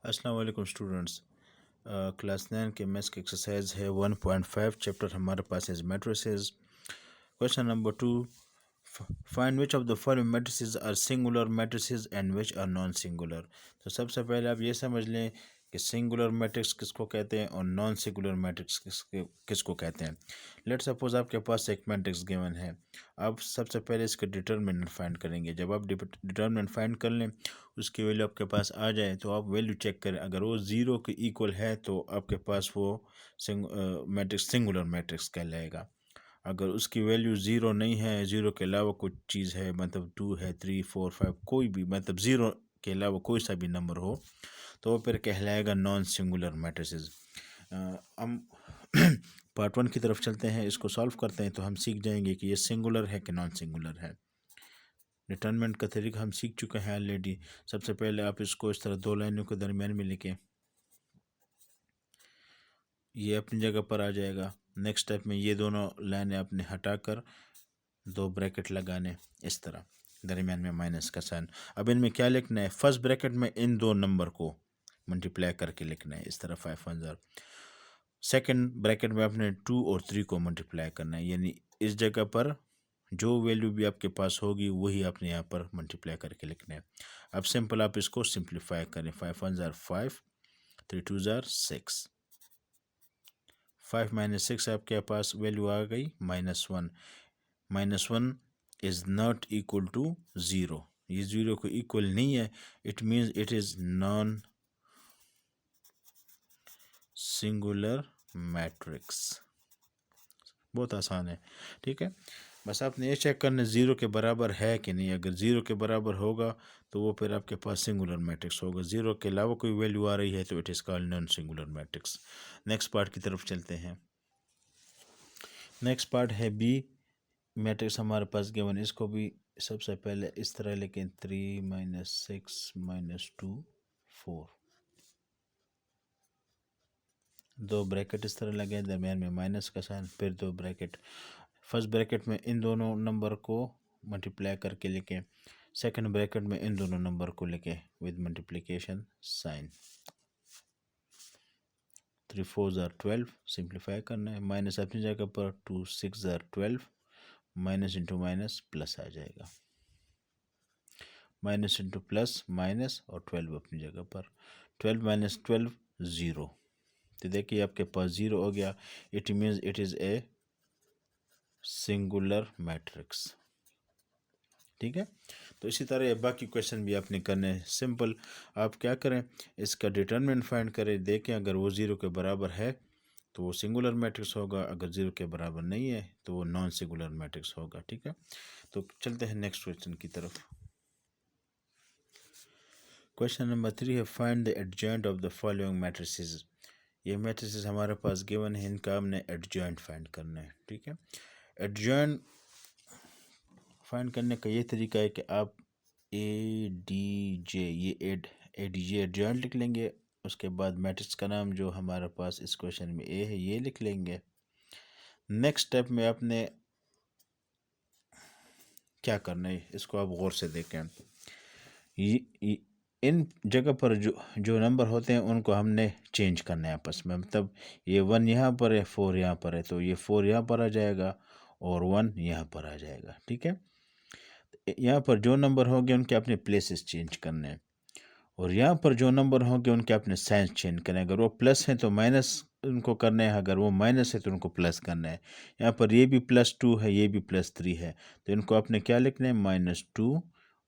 अस्सलाम वालेकुम students. Class 9 के मैथ्स की एक्सरसाइज है 1.5 चैप्टर हमारे पास है matrices. Question number 2, find which of the following matrices are singular matrices and which are non singular. तो सबसे पहले आप ये समझ लें कि सिंगुलर मैट्रिक्स किसको कहते हैं और नॉन सिंगुलर मैट्रिक्स किसको कहते हैं। लेट सपोज आपके पास एक मैट्रिक्स गिवन है। आप सबसे पहले इसके डिटर्मिनेंट फाइंड करेंगे। जब आप डिटर्मिनेंट फाइंड कर लें, उसकी वैल्यू आपके पास आ जाए तो आप वैल्यू चेक करें। अगर वो ज़ीरो के इक्वल है तो आपके पास वो मैट्रिक्स सिंगुलर मैट्रिक्स कहलाएगा। अगर उसकी वैल्यू ज़ीरो नहीं है, ज़ीरो के अलावा कुछ चीज़ है, मतलब 2 है, 3, 4, 5, कोई भी, मतलब ज़ीरो के अलावा कोई सा भी नंबर हो, तो वो फिर कहलाएगा नॉन सिंगुलर मैट्रिसेस। हम पार्ट 1 की तरफ चलते हैं, इसको सॉल्व करते हैं तो हम सीख जाएंगे कि ये सिंगुलर है कि नॉन सिंगुलर है। डिटर्मिनेंट का तरीका हम सीख चुके हैं ऑलरेडी। सबसे पहले आप इसको इस तरह दो लाइनों के दरमियान में लिखें, ये अपनी जगह पर आ जाएगा। नेक्स्ट स्टेप में ये दोनों लाइनें आपने हटाकर दो ब्रैकेट लगाने, इस तरह दरमियान में माइनस का साइन। अब इनमें क्या लिखना है, फर्स्ट ब्रैकेट में इन दो नंबर को मल्टीप्लाई करके लिखना है, इस तरह 5 सेकंड ब्रैकेट में आपने 2 और 3 को मल्टीप्लाई करना है, यानी इस जगह पर जो वैल्यू भी आपके पास होगी वही आपने यहाँ पर मल्टीप्लाई करके लिखना है। अब सिंपल आप इसको सिंप्लीफाई करें, 5 3 2 6, 5 - 6 आपके पास वैल्यू आ गई -1। -1 is not equal to zero, ये ज़ीरो को इक्वल नहीं है, it means it is non singular matrix. बहुत आसान है, ठीक है। बस आपने ये चेक करना ज़ीरो के बराबर है कि नहीं। अगर ज़ीरो के बराबर होगा तो वो फिर आपके पास सिंगुलर मैट्रिक्स होगा। ज़ीरो के अलावा कोई वैल्यू आ रही है तो it is called non singular matrix. Next part की तरफ चलते हैं। नेक्स्ट पार्ट है बी मैट्रिक्स हमारे पास गिवन। इसको भी सबसे पहले इस तरह लिखें, 3 - 6 - 2 4, दो ब्रैकेट इस तरह लगे, दरमियान में माइनस का साइन, फिर दो ब्रैकेट। फर्स्ट ब्रैकेट में इन दोनों नंबर को मल्टीप्लाई करके लिखें, सेकंड ब्रैकेट में इन दोनों नंबर को लिखें विद मल्टीप्लिकेशन साइन। 3 4 12, सिंप्लीफाई करना है, माइनस अपनी जगह पर, 2 6 12, माइनस इंटू माइनस प्लस आ जाएगा, माइनस इंटू प्लस माइनस, और 12 अपनी जगह पर, 12 - 12 ज़ीरो। तो देखिए आपके पास ज़ीरो हो गया, it means it is a singular matrix, ठीक है। तो इसी तरह बाकी क्वेश्चन भी आपने करने हैं। सिंपल आप क्या करें, इसका डिटर्मिनेंट फाइंड करें, देखें अगर वो ज़ीरो के बराबर है तो वो सिंगुलर मैट्रिक्स होगा, अगर ज़ीरो के बराबर नहीं है तो वो नॉन सिंगुलर मैट्रिक्स होगा, ठीक है। तो चलते हैं नेक्स्ट क्वेश्चन की तरफ। क्वेश्चन नंबर 3 है, find the adjoint of the following matrices. ये मैट्रिसेस हमारे पास गिवन है, इनका हमने एडजॉइंट फाइंड करना है, ठीक है। एडजॉइंट फाइंड करने का ये तरीका है कि आप ए डी जे, ये ए डी जे एडजॉइंट लिख लेंगे। उसके बाद मैट्रिक्स का नाम जो हमारे पास इस क्वेश्चन में ए है ये लिख लेंगे। नेक्स्ट स्टेप में आपने क्या करना है, इसको आप गौर से देखें। ये इन जगह पर जो जो नंबर होते हैं उनको हमने चेंज करना है आपस में, मतलब ये 1 यहाँ पर है, 4 यहाँ पर है, तो ये 4 यहाँ पर आ जाएगा और 1 यहाँ पर आ जाएगा, ठीक है। यहाँ पर जो नंबर होंगे उनके अपने प्लेसेस चेंज करने हैं, और यहाँ पर जो नंबर होंगे उनके अपने साइंस चेंज करने हैं। अगर वो प्लस हैं तो माइनस उनको करना है, अगर वो माइनस है तो उनको प्लस करना है। यहाँ पर ये भी +2 है, ये भी +3 है, तो इनको आपने क्या लिखना है, -2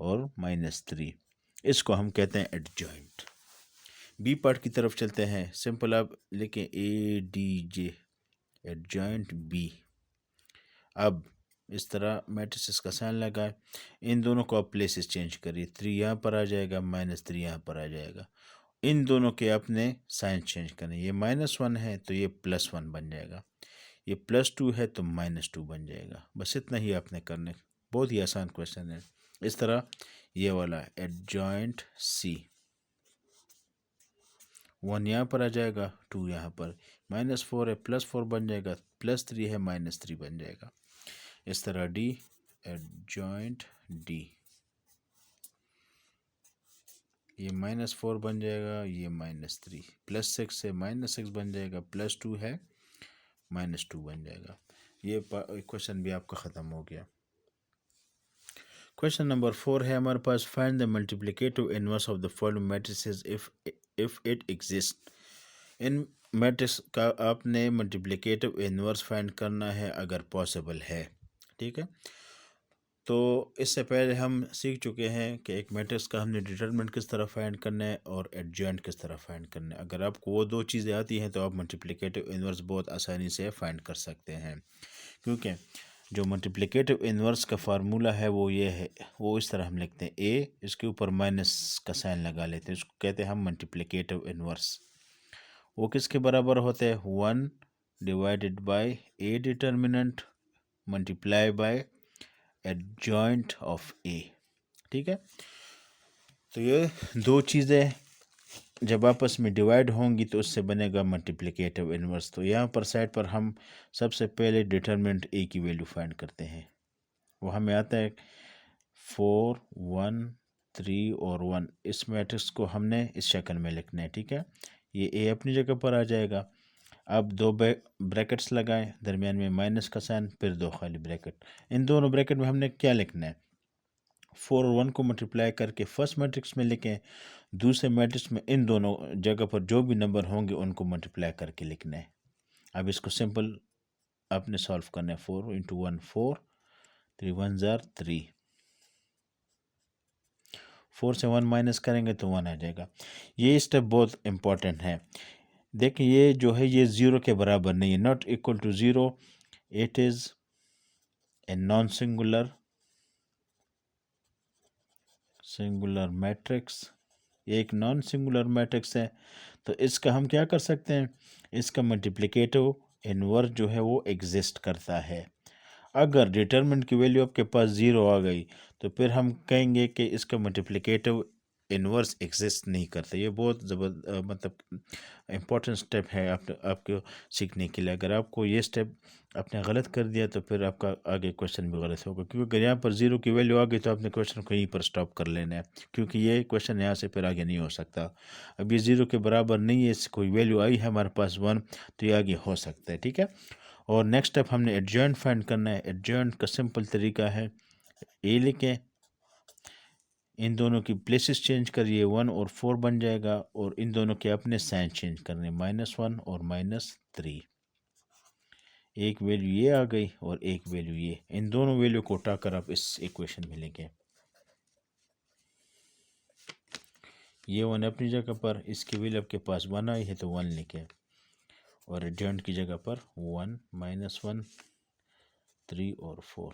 और -3। इसको हम कहते हैं एडजॉइंट। बी पार्ट की तरफ चलते हैं। सिंपल आप लिखें A D J adjoint B. अब इस तरह मैट्रिसेस का साइन लगाए, इन दोनों को आप प्लेसेस चेंज करिए, 3 यहाँ पर आ जाएगा, -3 यहाँ पर आ जाएगा। इन दोनों के अपने साइन चेंज करें, ये -1 है तो ये +1 बन जाएगा, ये +2 है तो -2 बन जाएगा। बस इतना ही आपने करने, बहुत ही आसान क्वेश्चन है। इस तरह ये वाला एडजॉइंट सी, 1 यहाँ पर आ जाएगा, 2 यहाँ पर, -4 है +4 बन जाएगा, +3 है -3 बन जाएगा। इस तरह डी एडजॉइंट डी। ये -4 बन जाएगा, ये -3, +6 से -6 बन जाएगा, +2 है -2 बन जाएगा। ये क्वेश्चन भी आपका ख़त्म हो गया। क्वेश्चन नंबर 4 है हमारे पास, find the multiplicative inverse of the following matrices if it exist. इन मैट्रिक्स का आपने मल्टीप्लिकेटिव इनवर्स फाइंड करना है अगर पॉसिबल है। ठीक है, तो इससे पहले हम सीख चुके हैं कि एक मैट्रिक्स का हमने डिटरमिनेंट किस तरह फाइंड करना है और एडजॉइंट किस तरह फाइंड करना है। अगर आपको वो दो चीज़ें आती हैं तो आप मल्टीप्लिकेटिव इनवर्स बहुत आसानी से फाइंड कर सकते हैं, क्योंकि जो मल्टीप्लिकेटिव इनवर्स का फार्मूला है वो ये है, वो इस तरह हम लिखते हैं, ए इसके ऊपर माइनस का साइन लगा लेते हैं, इसको कहते हैं हम मल्टीप्लिकेटिव इनवर्स। वो किसके बराबर होते हैं, 1 divided by A determinant multiply by adjoint of A. ठीक है, तो ये दो चीज़ें जब आपस में डिवाइड होंगी तो उससे बनेगा मल्टीप्लिकेटिव इनवर्स। तो यहाँ पर साइड पर हम सबसे पहले डिटर्मिनेंट ए की वैल्यू फाइंड करते हैं। वो हमें आता है 4 1 3 और 1। इस मैट्रिक्स को हमने इस शक्ल में लिखना है। ठीक है, ये ए अपनी जगह पर आ जाएगा। अब दो ब्रैकेट्स लगाएं, दरमियान में माइनस का साइन, फिर दो खाली ब्रैकेट। इन दोनों ब्रैकेट में हमने क्या लिखना है, 4 और 1 को मल्टीप्लाई करके फर्स्ट मैट्रिक्स में लिखें, दूसरे मैट्रिक्स में इन दोनों जगह पर जो भी नंबर होंगे उनको मल्टीप्लाई करके लिखना है। अब इसको सिंपल आपने सॉल्व करना है। 4 इंटू 1 4, 3 1 ज़ार 3, 4 से 1 माइनस करेंगे तो 1 आ जाएगा। ये स्टेप बहुत इंपॉर्टेंट है। देखिए ये जो है ये ज़ीरो के बराबर नहीं है, not equal to zero, it is a non singular matrix. एक नॉन सिंगुलर मैट्रिक्स है, तो इसका हम क्या कर सकते हैं, इसका मल्टीप्लिकेटिव इनवर्स जो है वो एग्जिस्ट करता है। अगर डिटरमिनेंट की वैल्यू आपके पास 0 आ गई तो फिर हम कहेंगे कि इसका मल्टीप्लिकेटिव इनवर्स एग्जिस्ट नहीं करता। ये बहुत मतलब इम्पोर्टेंट स्टेप है आपको सीखने के लिए। अगर आपको ये स्टेप आपने गलत कर दिया तो फिर आपका आगे क्वेश्चन भी गलत होगा, क्योंकि अगर यहाँ पर 0 की वैल्यू आ गई तो आपने क्वेश्चन को यहीं पर स्टॉप कर लेना है, क्योंकि ये क्वेश्चन यहाँ से फिर आगे नहीं हो सकता। अब ये 0 के बराबर नहीं है, कोई वैल्यू आई है हमारे पास 1, तो ये आगे हो सकता है। ठीक है, और नेक्स्ट स्टेप हमने एडजॉइंट फाइंड करना है। एडजॉइंट का सिंपल तरीका है, ए लिखें, इन दोनों की प्लेसेस चेंज करिए, 1 और 4 बन जाएगा, और इन दोनों के अपने साइन चेंज करने, -1 और -3। एक वैल्यू ये आ गई और एक वैल्यू ये, इन दोनों वैल्यू को उठाकर आप इस इक्वेशन में लिखें। ये 1 अपनी जगह पर, इसकी वैल्यू आपके पास 1 आई है तो 1 लिखें, और एडजॉइंट की जगह पर 1 -1 3 और 4।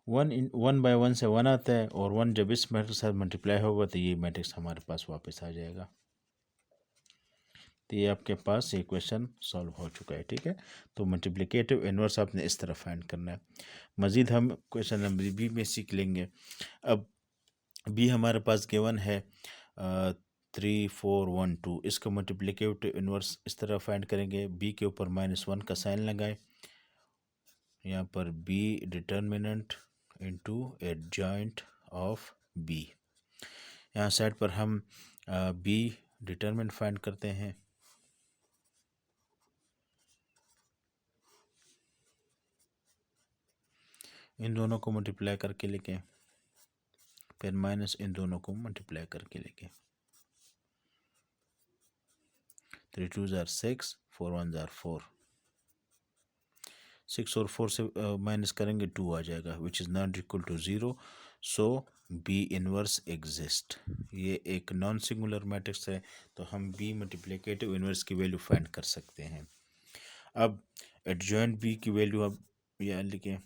1 बाय 1 से 1 आता है, और 1 जब इस मैट्रिक्स के साथ मल्टीप्लाई होगा तो ये मैट्रिक्स हमारे पास वापस आ जाएगा। तो ये आपके पास ये क्वेश्चन सॉल्व हो चुका है। ठीक है, तो मल्टीप्लिकेटिव इनवर्स आपने इस तरह फाइंड करना है। मज़ीद हम क्वेश्चन नंबर बी में सीख लेंगे। अब बी हमारे पास गिवन है 3 4 1 2। इसका मल्टीप्लिकेटिव इनवर्स इस तरह फाइंड करेंगे, बी के ऊपर -1 का साइन लगाएं, यहाँ पर B determinant into adjoint of B. यहाँ साइड पर हम बी डिटर्मिनेंट फाइंड करते हैं। इन दोनों को मल्टीप्लाई करके लिखें, फिर माइनस इन दोनों को मल्टीप्लाई करके लिखें। 3 2 ज़ार 6, 4 1 ज़ार 4। 6 और 4 से माइनस करेंगे 2 आ जाएगा, which is not equal to 0, so B inverse exist. ये एक नॉन सिंगुलर मैट्रिक्स है, तो हम बी मल्टीप्लिकेटिव इनवर्स की वैल्यू फाइंड कर सकते हैं। अब एडजॉइंट बी की वैल्यू अब यहाँ लिखें,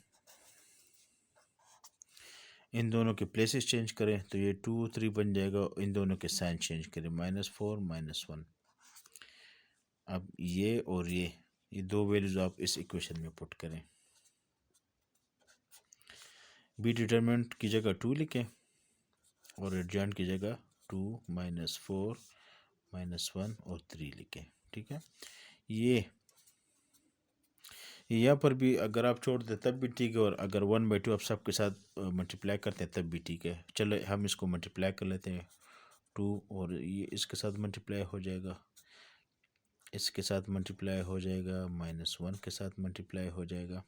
इन दोनों के प्लेसेस चेंज करें तो ये 2 3 बन जाएगा, इन दोनों के साइन चेंज करें, -4 -1। अब ये और ये दो वैल्यूज आप इस इक्वेशन में पुट करें। बी डिटरमिनेंट की जगह 2 लिखें, और एडजॉइंट की जगह 2 -4 -1 और 3 लिखें। ठीक है, यहाँ पर भी अगर आप छोड़ दें तब भी ठीक है, और अगर 1/2 आप सबके साथ मल्टीप्लाई करते हैं तब भी ठीक है। चलो हम इसको मल्टीप्लाई कर लेते हैं 2, और ये इसके साथ मल्टीप्लाई हो जाएगा, इसके साथ मल्टीप्लाई हो जाएगा, -1 के साथ मल्टीप्लाई हो जाएगा।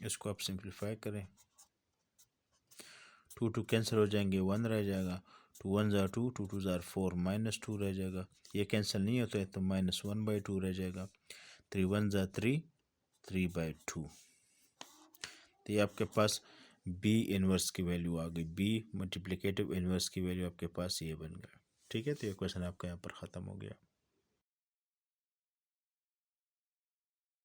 इसको आप सिंप्लीफाई करें, 2 कैंसिल हो जाएंगे, 1 रह जाएगा, 2 1 ज़ार 2, 2 2 ज़ार 4, -2 रह जाएगा। ये कैंसिल नहीं होता है तो -1/2 रह जाएगा, 3 1 ज़ार 3, 3/2। तो ये आपके पास बी इन्वर्स की वैल्यू आ गई, बी मल्टीप्लिकेटिव इन्वर्स की वैल्यू आपके पास ये बन गया। ठीक है, तो ये क्वेश्चन आपका यहाँ पर ख़त्म हो गया।